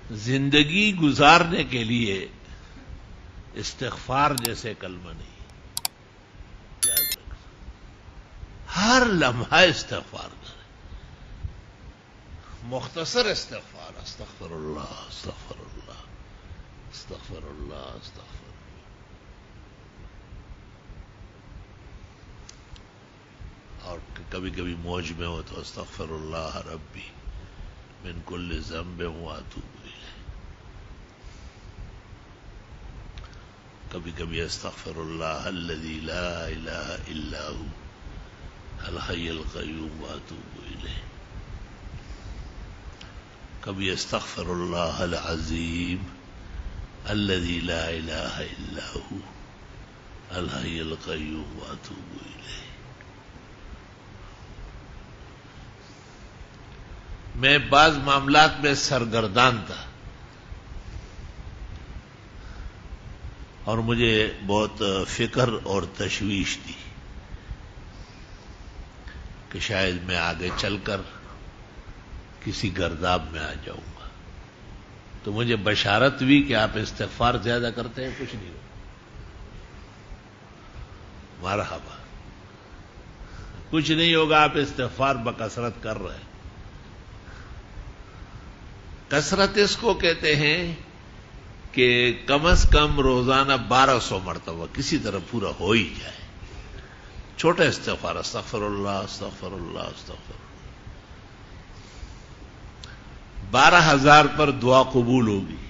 زندگی گزارنے کے لیے استغفار جیسے کلمہ نہیں. یاد رکھنا، ہر لمحہ استغفار کریں. مختصر استغفار، استغفر اللہ استغفر اللہ استغفر اللہ استغفر اللہ. اور کبھی کبھی موج میں ہو تو استغفر اللہ ربی من کل ذنب واتوب الیہ. کبھی کبھی استغفر اللہ الذی لا الہ الا ہو الحی القیوم واتوب الیہ. کبھی استغفر اللہ العظیم الذی لا الہ الا ہو الحی القیوم واتوب الیہ. میں بعض معاملات میں سرگردان تھا اور مجھے بہت فکر اور تشویش تھی کہ شاید میں آگے چل کر کسی گرداب میں آ جاؤں گا. تو مجھے بشارت ہوئی کہ آپ استغفار زیادہ کرتے ہیں، کچھ نہیں ہو. مرحبا، کچھ نہیں ہوگا، آپ استغفار بکثرت کر رہے ہیں. کثرت اس کو کہتے ہیں کہ کم از کم روزانہ 1200 مرتبہ کسی طرح پورا ہو ہی جائے. چھوٹا استغفار، استغفر اللہ استغفر اللہ استغفر اللہ. 12,000 پر دعا قبول ہوگی.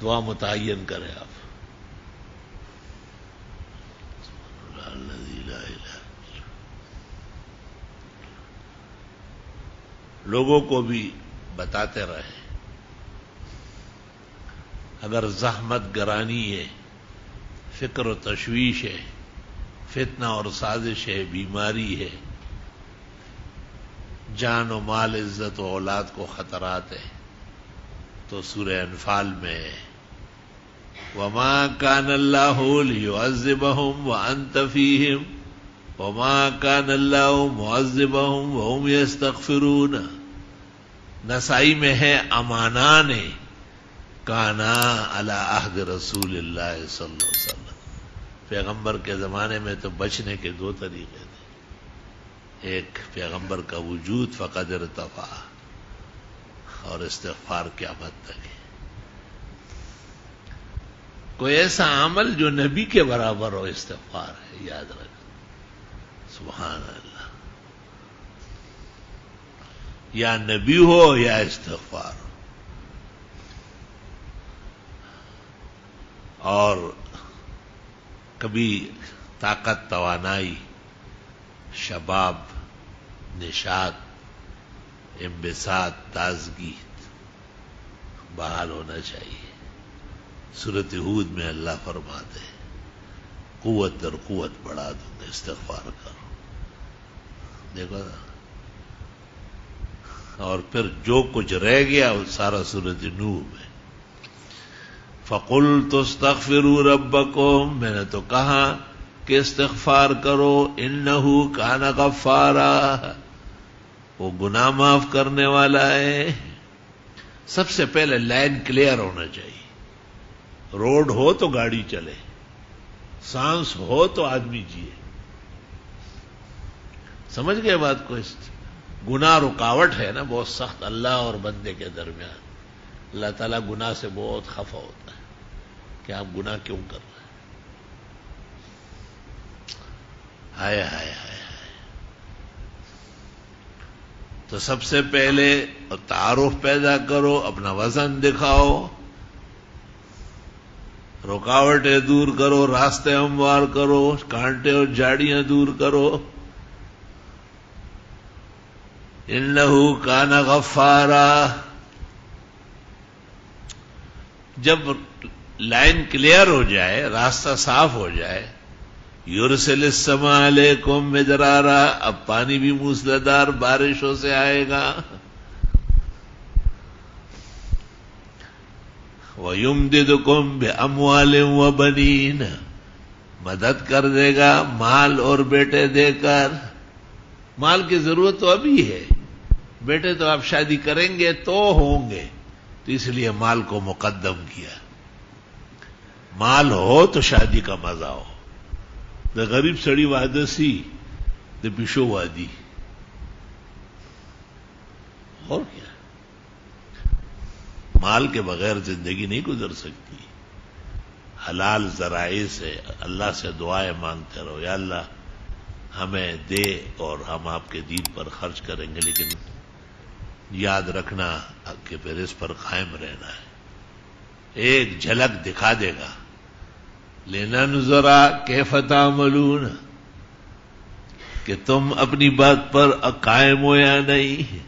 دعا متعین کریں آپ. لوگوں کو بھی بتاتے رہے. اگر زحمت گرانی ہے، فکر و تشویش ہے، فتنہ اور سازش ہے، بیماری ہے، جان و مال، عزت و اولاد کو خطرات ہے، تو سورہ انفال میں وما كان الله ليعذبهم وانت فيهم وما كان الله معذبهم وهم يستغفرون. نسائی میں ہے امانان کانا علی عہد رسول اللہ صلی اللہ علیہ وسلم. پیغمبر کے زمانے میں تو بچنے کے 2 طریقے تھے. ایک پیغمبر کا وجود فقد ارتفع، اور استغفار قیامت تک ہے. کوئی ایسا عمل جو نبی کے برابر ہو استغفار ہے. یاد رکھ، سبحان اللہ. یا نبی ہو یا استغفار ہو. اور کبھی طاقت، توانائی، شباب، نشاط، انبساط، تازگی بحال ہونا چاہیے. سورۃ ہود میں اللہ فرماتے ہیں قوت در قوت بڑھا دوں گا، استغفار کرو. دیکھو نا. اور پھر جو کچھ رہ گیا وہ سارا سورۃ نوح میں فَقُلْتُ اسْتَغْفِرُوا رَبَّكُمْ. میں نے تو کہا کہ استغفار کرو، اِنَّهُ كَانَ غَفَّارًا، وہ گناہ معاف کرنے والا ہے. سب سے پہلے لائن کلیئر ہونا چاہیے. روڈ ہو تو گاڑی چلے، سانس ہو تو آدمی جیے. سمجھ گئے بات کو؟ گناہ رکاوٹ ہے نا بہت سخت اللہ اور بندے کے درمیان. اللہ تعالیٰ گناہ سے بہت خفا ہوتا ہے کہ آپ گناہ کیوں کر رہے ہیں. ہائے ہائے ہائے ہائے. تو سب سے پہلے تعارف پیدا کرو، اپنا وزن دکھاؤ، رکاوٹیں دور کرو، راستے ہموار کرو، کانٹے اور جھاڑیاں دور کرو. انہ کان غفارا. جب لائن کلیئر ہو جائے، راستہ صاف ہو جائے، یرسل السماء علیکم مدرارا، اب پانی بھی موسلادھار بارشوں سے آئے گا. وَيُمْدِدُكُمْ بِأَمْوَالٍ وَبَنِينَ، مدد کر دے گا مال اور بیٹے دے کر. مال کی ضرورت تو ابھی ہے، بیٹے تو آپ شادی کریں گے تو ہوں گے، تو اس لیے مال کو مقدم کیا. مال ہو تو شادی کا مزہ ہو. دا غریب سڑی وعدہ سی دا پیشو وادی. اور کیا؟ مال کے بغیر زندگی نہیں گزر سکتی. حلال ذرائع سے اللہ سے دعائیں مانگتے رہو، یا اللہ ہمیں دے اور ہم آپ کے دین پر خرچ کریں گے، لیکن یاد رکھنا کہ پھر اس پر قائم رہنا ہے. ایک جھلک دکھا دے گا، لِنَنْظُرَ كَيْفَ تَعْمَلُونَ، کہ تم اپنی بات پر قائم ہو یا نہیں.